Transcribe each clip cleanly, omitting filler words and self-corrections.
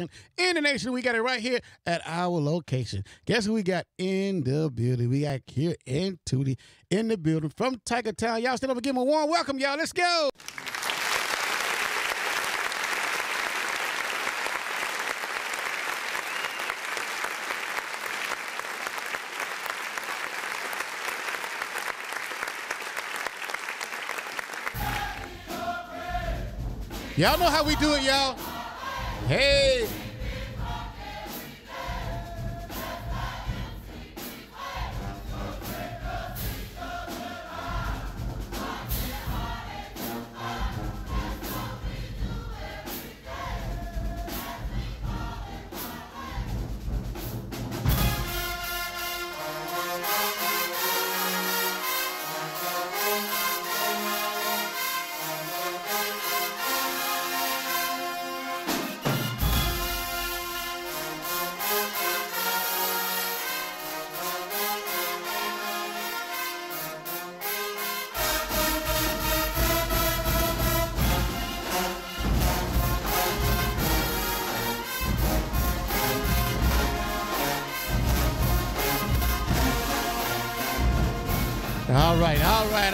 in the nation. We got it right here at our location. Guess who we got in the building? We got here in Tootie in the building from Tiger Town. Y'all stand up and give them a warm welcome, y'all. Let's go. Y'all know how we do it, y'all. Hey.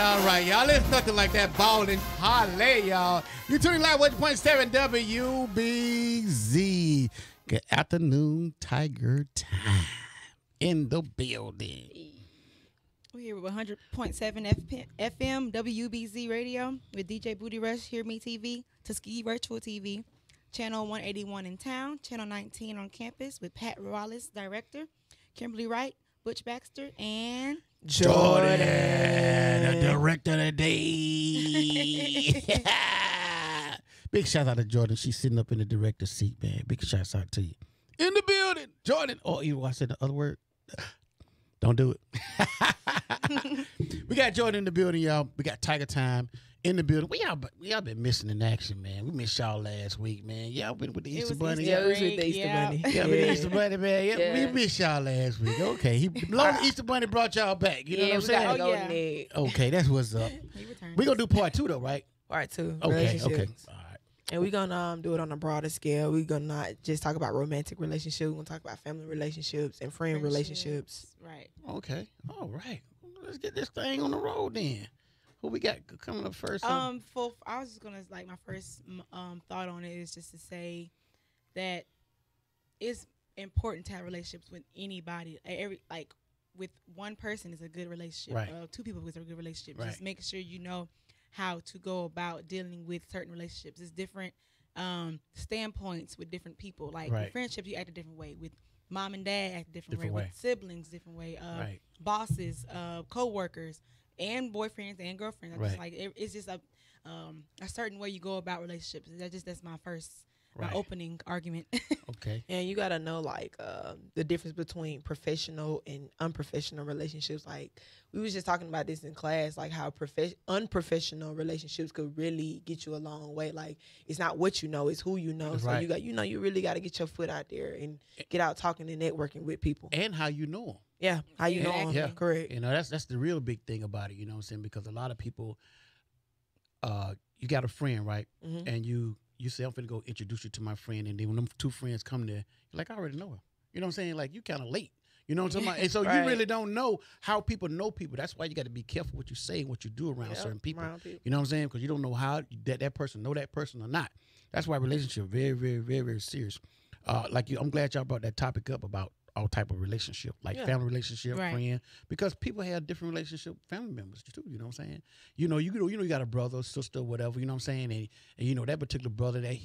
All right, y'all. It's nothing like that ballin' parlay, y'all. You tuning live 1.7 WBZ. Good afternoon, Tiger Time in the building. We're here with 100.7 FM WBZ Radio with DJ Booty Rush, Hear Me TV, Tuskegee Virtual TV, Channel 181 in town, Channel 19 on campus with Pat Wallace, Director, Kimberly Wright, Butch Baxter, and Jordan, the director of the day. Big shout out to Jordan. She's sitting up in the director's seat, man. Big shout out to you. In the building, Jordan. Oh, you want to say the other word? Don't do it. We got Jordan in the building, y'all. We got Tiger Time in the building. We y'all been missing in action, man. We missed y'all last week, man. Y'all been with the Easter Bunny. Yeah, it was with the Easter Bunny. Yeah, with the Easter Bunny, man. Yeah, we missed y'all last week. Okay, long as Easter Bunny brought y'all back. You know what I'm saying? Okay, that's what's up. We gonna do part 2 though, right? Part 2. Okay. All right. And we're gonna do it on a broader scale. We're gonna not just talk about romantic relationships. We're gonna talk about family relationships and friend relationships. Right. Okay. All right. Let's get this thing on the road then. Who we got coming up first? I was just gonna my first thought on it is just to say that it's important to have relationships with anybody. With one person is a good relationship. Right. 2 people is a good relationship. Right. Just making sure you know how to go about dealing with certain relationships. It's different standpoints with different people. Like with friendships, you act a different way. With mom and dad, act a different way. With siblings, different way. Bosses, co-workers, and boyfriends and girlfriends. It's just a certain way you go about relationships. That's my first my opening argument. Okay. And you gotta know the difference between professional and unprofessional relationships. Like we was just talking about this in class, like how unprofessional relationships could really get you a long way. Like it's not what you know, it's who you know. So you really gotta get your foot out there and get out talking and networking with people. And how you know them. Yeah, how you know them. Yeah, correct. You know, that's the real big thing about it, you know what I'm saying? Because a lot of people, you got a friend, right? Mm-hmm. And you say, I'm finna go introduce you to my friend. And then when them 2 friends come there, you're like, I already know her. You know what I'm saying? Like, you kind of late. You know what I'm talking about? And so you really don't know how people know people. That's why you got to be careful what you say and what you do around certain people. You know what I'm saying? Because you don't know how that person know that person or not. That's why relationship very, very, very, very serious. I'm glad y'all brought that topic up about all type of relationship, like family relationship, friend, because people have different relationship with family members too. You know what I'm saying? You got a brother, sister, whatever. You know what I'm saying? And you know that particular brother that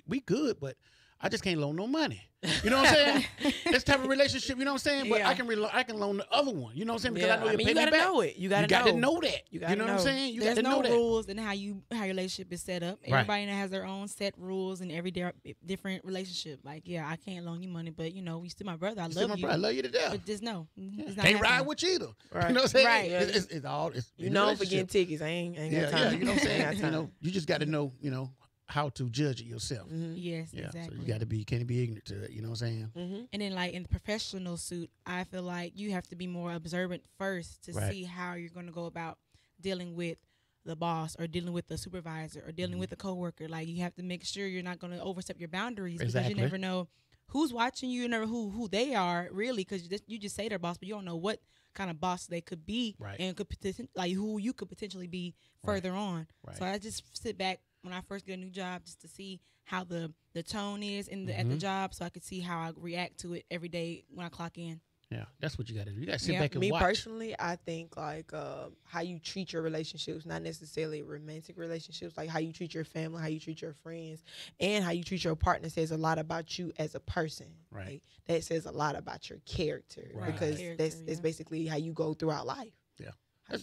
we good, but I just can't loan no money. You know what I'm saying? This type of relationship, you know what I'm saying? But I can loan the other one. You know what I'm saying? Because I know you gotta know it. You gotta know that. You know what I'm saying? There's no rules in how your relationship is set up. Everybody has their own set rules in every different relationship. Like, I can't loan you money, but you still my brother. I love you. I love you to death. But just know, it's not can't ride with you either. Right. You know what I'm saying? Right. It's all. You know, for getting tickets, I ain't got time. Yeah, you know what I'm saying? You just got to know, how to judge it yourself. Mm-hmm. Yes, yeah, exactly. So you can't be ignorant to it. You know what I'm saying? Mm-hmm. And then, like in the professional suit, I feel like you have to be more observant first to see how you're going to go about dealing with the boss or dealing with the supervisor or dealing with a coworker. Like, you have to make sure you're not going to overstep your boundaries because you never know who's watching you. You never who they are really, because you just say they're boss, but you don't know what kind of boss they could be, and could like who you could potentially be further on. So I just sit back when I first get a new job just to see how the tone is at the job, so I could see how I react to it every day when I clock in. Yeah, that's what you got to do. You got to sit back and watch. Me personally, I think like how you treat your relationships, not necessarily romantic relationships, like how you treat your family, how you treat your friends, and how you treat your partner says a lot about you as a person. Right. Like, that says a lot about your character, because that's basically how you go throughout life. Yeah,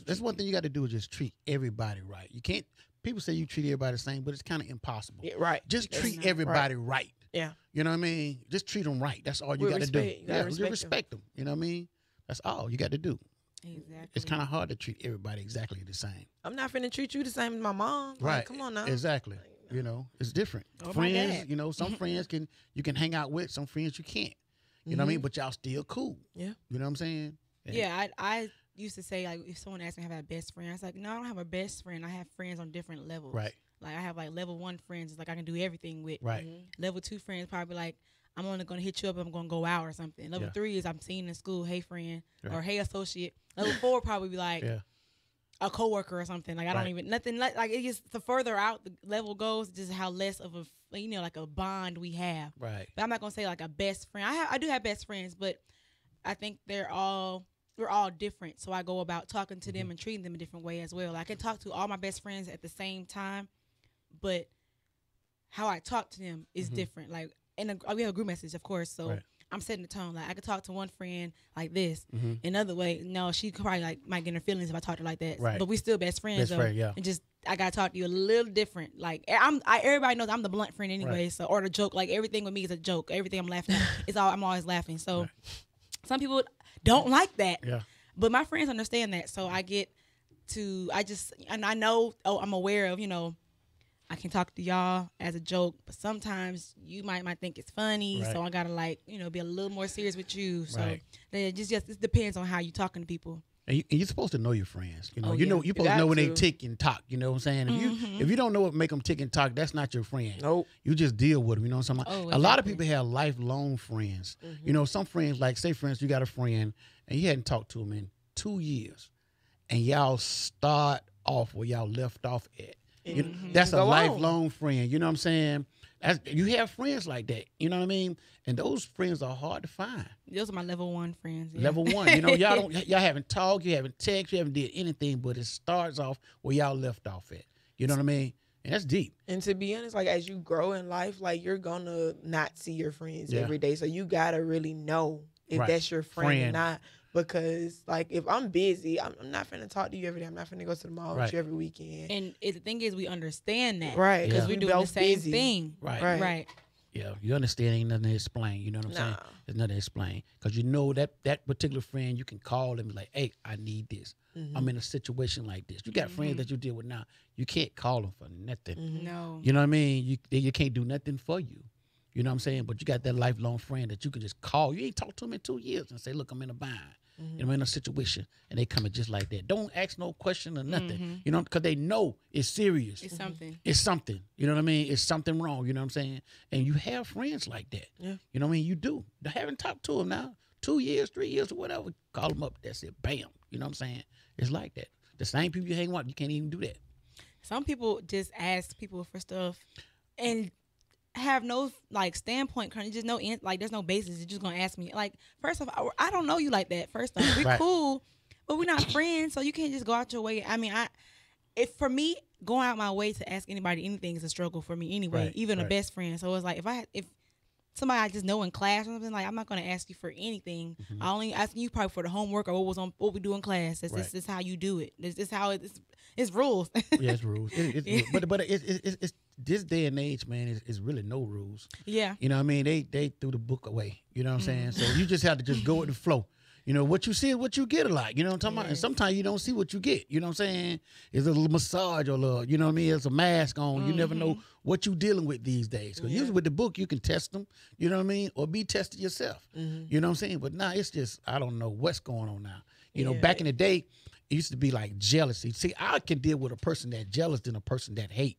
that's one thing you got to do, is just treat everybody right. You can't. People say you treat everybody the same, but it's kind of impossible. Yeah, right. Just treat everybody right. Yeah. You know what I mean? Just treat them right. That's all you got to do. Yeah, respect them. You know what I mean? That's all you got to do. Exactly. It's kind of hard to treat everybody exactly the same. I'm not finna treat you the same as my mom. Right. Like, come on now. Exactly. You know, it's different. Friends, you know, some friends you can hang out with, some friends you can't. You know what I mean? But y'all still cool. Yeah. You know what I'm saying? Yeah, I used to say, like, if someone asked me if I have a best friend, I was like, no, I don't have a best friend. I have friends on different levels. Right. Like, I have like level 1 friends. It's like I can do everything with. Right. Level 2 friends probably like, I'm only gonna hit you up if I'm gonna go out or something. Level 3 is I'm seeing in school, hey friend, or hey associate. Level 4 probably be like a coworker or something. Like, I don't even nothing like it. Just the further out the level goes, just how less of a like a bond we have. Right. But I'm not gonna say like a best friend. I do have best friends, but I think we're all different. So I go about talking to them and treating them a different way as well. I can talk to all my best friends at the same time, but how I talk to them is different. Like, and we have a group message, of course. So I'm setting the tone. Like, I could talk to one friend like this. Another way, no, she could probably like might get in her feelings if I talk to her like that. Right. But we still best friends. Best friend, yeah. And just I gotta talk to you a little different. Like, everybody knows I'm the blunt friend anyway. So, or the joke. Like, everything with me is a joke. Everything I'm laughing at, I'm always laughing. So some people don't like that. Yeah. But my friends understand that. So I know, I'm aware of, I can talk to y'all as a joke, but sometimes you might think it's funny. So I gotta be a little more serious with you. So it just depends on how you talking to people. And you're supposed to know your friends. You're supposed to know when they tick and talk. You know what I'm saying? If you don't know what make them tick and talk, that's not your friend. Nope. You just deal with them. You know what I'm saying? Exactly. A lot of people have lifelong friends. Some friends, like say for instance, you got a friend and you hadn't talked to him in 2 years, and y'all start off where y'all left off at. That's a lifelong friend. You know what I'm saying? You have friends like that. You know what I mean? And those friends are hard to find. Those are my level 1 friends. Yeah. Level 1. Y'all haven't talked, you haven't texted, you haven't did anything, but it starts off where y'all left off at. You know what I mean? And that's deep. And to be honest, like, as you grow in life, like, you're gonna not see your friends every day. So you gotta really know if that's your friend or not. Because, like, if I'm busy, I'm not finna talk to you every day. I'm not finna go to the mall with you every weekend. And the thing is, we understand that. Right. Because we're doing the same thing. Right. Yeah, you understand, ain't nothing to explain. You know what I'm saying? There's nothing to explain. Because you know that particular friend, you can call them and be like, hey, I need this. I'm in a situation like this. You got friends that you deal with now. You can't call them for nothing. No. You know what I mean? You can't do nothing for you. You know what I'm saying? But you got that lifelong friend that you can just call. You ain't talked to them in 2 years and say, look, I'm in a bind. I'm in a situation, and they coming just like that. Don't ask no question or nothing, because they know it's serious. It's something. It's something. You know what I mean? It's something wrong. You know what I'm saying? And you have friends like that. Yeah. You know what I mean? You do. I haven't talked to them now. 2 years, 3 years, or whatever. Call them up. That's it. Bam. You know what I'm saying? It's like that. The same people you hang with, you can't even do that. Some people just ask people for stuff and have no standpoint, just no there's no basis. You're just gonna ask me. Like, first off, I don't know you like that. First off, we're cool, but we're not friends, so you can't just go out your way. I mean, if for me, going out my way to ask anybody anything is a struggle for me anyway, even a best friend. So it's like if somebody I just know in class or something, like, I'm not gonna ask you for anything. I only asking you probably for the homework or what we do in class. This is how you do it. This is how it's rules. Yeah, it's rules. But it's this day and age, man, is really no rules. Yeah. You know what I mean? They threw the book away. You know what I'm saying? So you just have to just go with the flow. You know, what you see is what you get a lot. You know what I'm talking about? And sometimes you don't see what you get. You know what I'm saying? It's a little massage or a little, you know what I mean? It's a mask on. You never know what you're dealing with these days. Because usually with the book, you can test them. You know what I mean? Or be tested yourself. You know what I'm saying? But now it's just, I don't know what's going on now. You know, back in the day, it used to be like jealousy. See, I can deal with a person that jealous than a person that hate.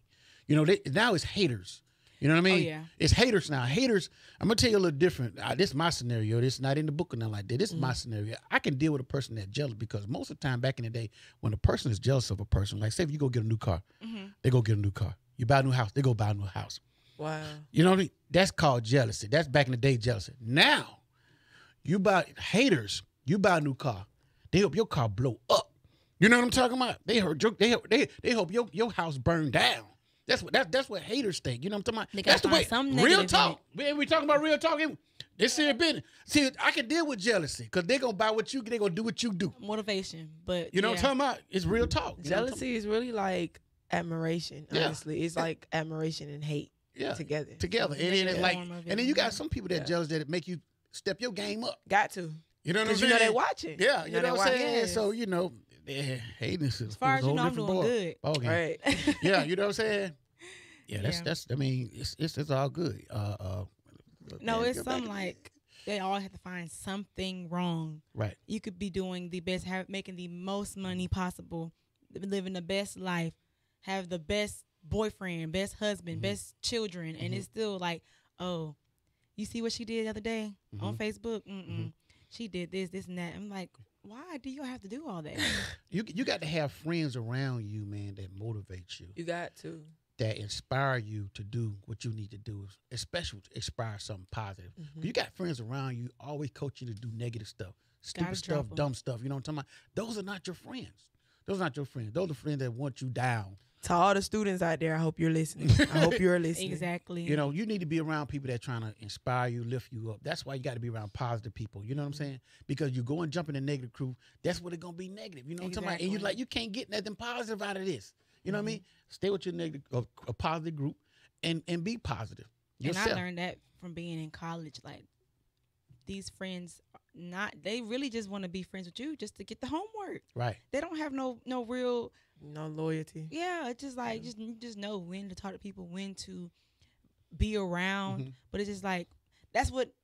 Now it's haters. You know what I mean? Oh, yeah. It's haters now. Haters, I'm going to tell you a little different. This is my scenario. This is not in the book or nothing like that. This is my scenario. I can deal with a person that's jealous because most of the time back in the day, when a person is jealous of a person, like say if you go get a new car, they go get a new car. You buy a new house, they go buy a new house. Wow. You know what I mean? That's called jealousy. That's back in the day jealousy. Now, you buy haters, you buy a new car, they hope your car blow up. You know what I'm talking about? They hope your house burn down. That's what haters think. You know what I'm talking about? That's the way. Real talk. We talking about real talk. This here business. See, I can deal with jealousy because they're gonna buy what you. They're gonna do what you do. Motivation, but you know what I'm talking about? It's real talk. Jealousy is really like admiration. Honestly, it's like admiration and hate. Together. And then it's like, and then you got some people that jealous that make you step your game up. Got to. You know what I'm saying? You know they watching. Yeah, you know what I'm saying. So hating is as far as you know, I'm doing good. Right. Yeah, you know what I'm saying. Yeah, that's. I mean, it's all good. No, it's something like they all have to find something wrong. Right. You could be doing the best, making the most money possible, living the best life, have the best boyfriend, best husband, best children, and it's still like, oh, you see what she did the other day on Facebook? She did this, and that. I'm like, why do you have to do all that? You got to have friends around you, man, that motivate you. You got to. That inspire you to do what you need to do, especially to inspire something positive. You got friends around you always coach you to do negative stuff, stupid stuff, dumb stuff. You know what I'm talking about? Those are not your friends. Those are not your friends. Those are friends that want you down. To all the students out there, I hope you're listening. I hope you're listening. Exactly. You need to be around people that are trying to inspire you, lift you up. That's why you got to be around positive people. You know what I'm saying? Because you go and jump in the negative crew, that's what it's going to be negative. You know what I'm talking about? And you can't get nothing positive out of this. You know what I mean? Stay with your negative, a positive group, and be positive yourself. And I learned that from being in college. Like, these friends, they really just want to be friends with you just to get the homework. Right. They don't have no real... No loyalty. Yeah, it's just like, just know when to talk to people, when to be around. But it's just like,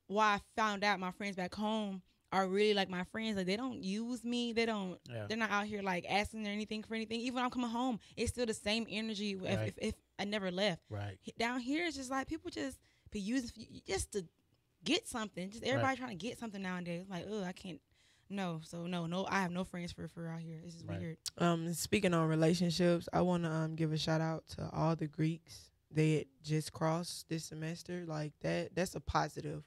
why I found out my friends back home are really like my friends. Like, they don't use me. They're not out here like asking or anything for anything. Even when I'm coming home, it's still the same energy if I never left. Right. Down here, it's just like people just be using just to get something. Just everybody trying to get something nowadays. Like, I can't. No, so no, I have no friends for out here. This is weird. Speaking on relationships, I want to give a shout out to all the Greeks that just crossed this semester. Like that's a positive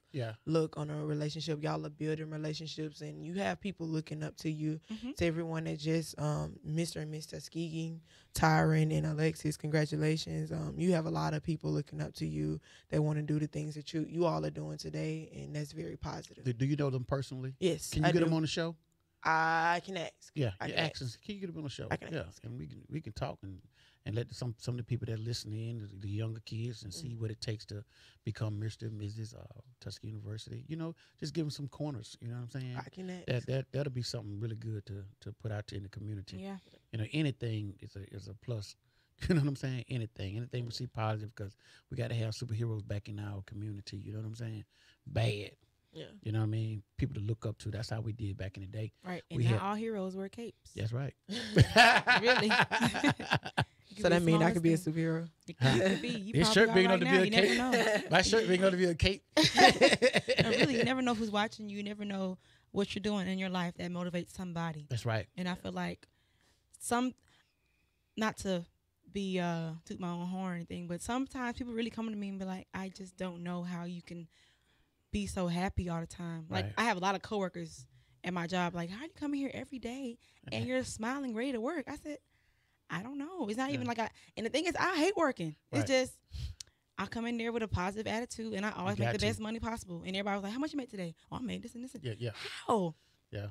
look on a relationship. Y'all are building relationships, and you have people looking up to you. To everyone that just Mr. and Miss Tuskegee, Tyron and Alexis, congratulations. You have a lot of people looking up to you that want to do the things that you all are doing today, and that's very positive. Do you know them personally? Yes. Can you get them on the show? I can ask. Yeah, I can ask. Can you get them on the show? I can ask. And we can talk and let some of the people that listen in, the younger kids, and see what it takes to become Mr. and Mrs. Tuskegee University. Just give them some corners. You know what I'm saying? I can ask. That'll be something really good to put out there in the community. Yeah. Anything is a plus. You know what I'm saying? Anything we see positive, because we got to have superheroes back in our community. You know what I'm saying? Bad. Yeah. You know what I mean? People to look up to. That's how we did back in the day. Right. And not all heroes wear capes. That's right. Really. So that means I could be a superhero. It could be. His shirt big enough to be a cape. You never know. My shirt big enough to be a cape. And really, you never know who's watching you. You never know what you're doing in your life that motivates somebody. That's right. And I feel like not to be toot my own horn or anything, but sometimes people really come to me and be like, I just don't know how you can be so happy all the time. Like, I have a lot of coworkers at my job, like, how do you come here every day and you're smiling, ready to work? I said, I don't know. It's not even like and the thing is, I hate working. It's just, I come in there with a positive attitude, and I always make the best money possible. And everybody was like, how much you make today? Oh, I made this and this. Yeah. How? Yeah.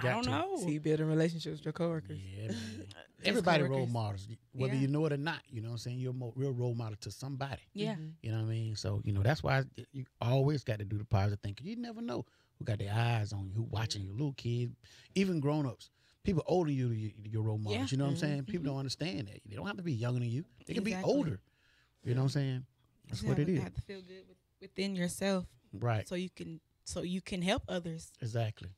I don't know. See, building relationships with your coworkers. Yeah, man. Everybody role models, whether you know it or not. You know what I'm saying? You're a real role model to somebody. Yeah. You know what I mean? So, that's why you always got to do the positive thing. 'Cause you never know who got their eyes on you, who watching you, little kids, even grown-ups. People older than you, your role models. Yeah. You know what I'm saying? People don't understand that. They don't have to be younger than you. They can be older. You know what I'm saying? That's what it is. You have to feel good within yourself. Right. So you can help others. Exactly.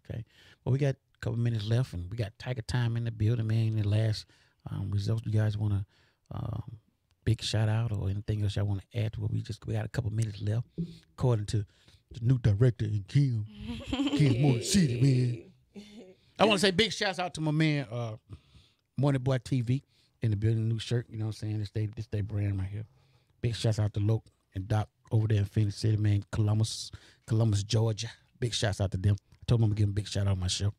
Okay. Well, we got couple minutes left, and we got Tiger Time in the building, man. The last results, you guys want to big shout out or anything else y'all want to add to what we got a couple minutes left, according to the new director in Kim's Motor City, man. I want to say big shouts out to my man, Morning Boy TV in the building, new shirt. You know what I'm saying? This they brand right here. Big shouts out to Loke and Doc over there in Phoenix City, man. Columbus, Georgia. Big shouts out to them. I told them I'm gonna give them a big shout out on my show.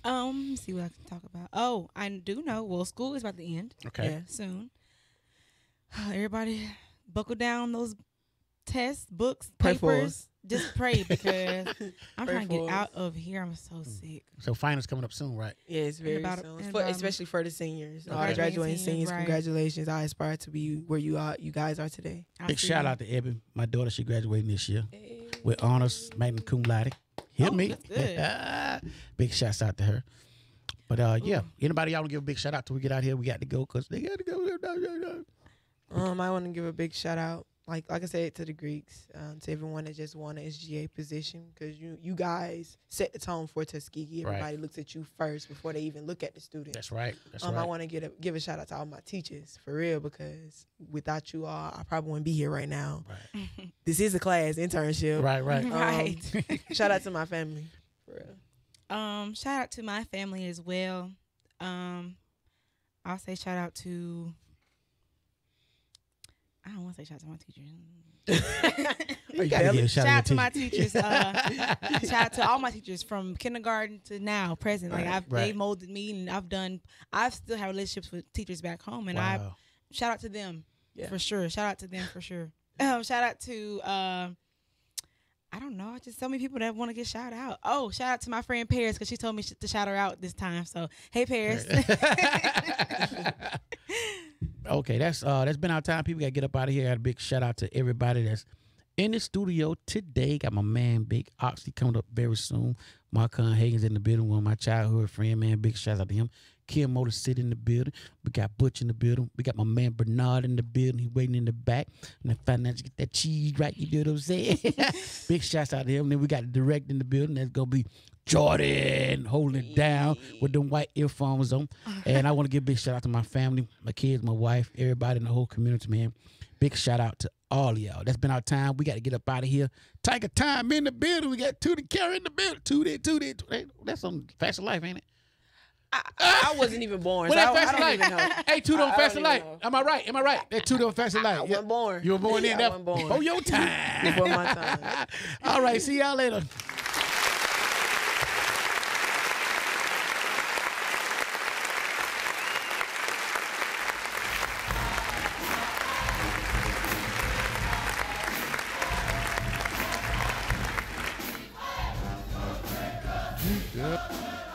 Let me see what I can talk about. Oh, I do know. Well, school is about to end. Okay. Yeah, soon. Everybody, buckle down those tests, books, papers. Just pray because I'm trying to get out of here. I'm so sick. So finals coming up soon, right? Yeah, it's very soon. Especially for the seniors. All the graduating seniors, right. Congratulations. I aspire to be where you guys are today. Big shout out to Ebby, my daughter. She graduating this year with honors, magna cum laude. Hit me. Big shouts out to her. But yeah, anybody y'all want to give a big shout out till we get out here? We got to go because they got to go. I want to give a big shout out, like I said, to the Greeks, to everyone that just won an SGA position, because you guys set the tone for Tuskegee. Everybody looks at you first before they even look at the students. That's right. Right. I want to give a shout out to all my teachers, for real, because without you all, I probably wouldn't be here right now. Right. This is a class internship. Right. Shout out to my family, for real. Shout out to my family as well. I'll say shout out to. I don't want to say shout out to my teachers. Shout out to my teachers. Shout out to all my teachers from kindergarten to now, present. Like they molded me, and I've still have relationships with teachers back home, and I shout out to them for sure. Shout out to them for sure. Shout out to I don't know, just so many people that want to get shout out. Oh, shout out to my friend Paris because she told me to shout her out this time. So hey, Paris. Okay, that's been our time. People got to get up out of here. Got a big shout out to everybody that's in the studio today. Got my man Big Oxy coming up very soon. Marcon Hagen's in the building, one of my childhood friend, man. Big shout out to him. Kim Motor City in the building. We got Butch in the building. We got my man Bernard in the building. He waiting in the back. And I find out to get that cheese right. You know what I'm saying? Big shouts out to him. Then we got the direct in the building. That's going to be Jordan holding it down with them white earphones on. And I want to give a big shout out to my family, my kids, my wife, everybody in the whole community, man. Big shout out to all of y'all. That's been our time. We got to get up out of here. Tiger Time in the building. We got Tootie Carey in the building. Tootie. That's on Faster Life, ain't it? I wasn't even born. Well, so Faster I don't Life. even know. Hey, Tootie on Faster Life. Am I right? That Tootie on Faster Life. I wasn't born. You were born in I that wasn't born. before your time. Before my time. All right. See y'all later. Yeah.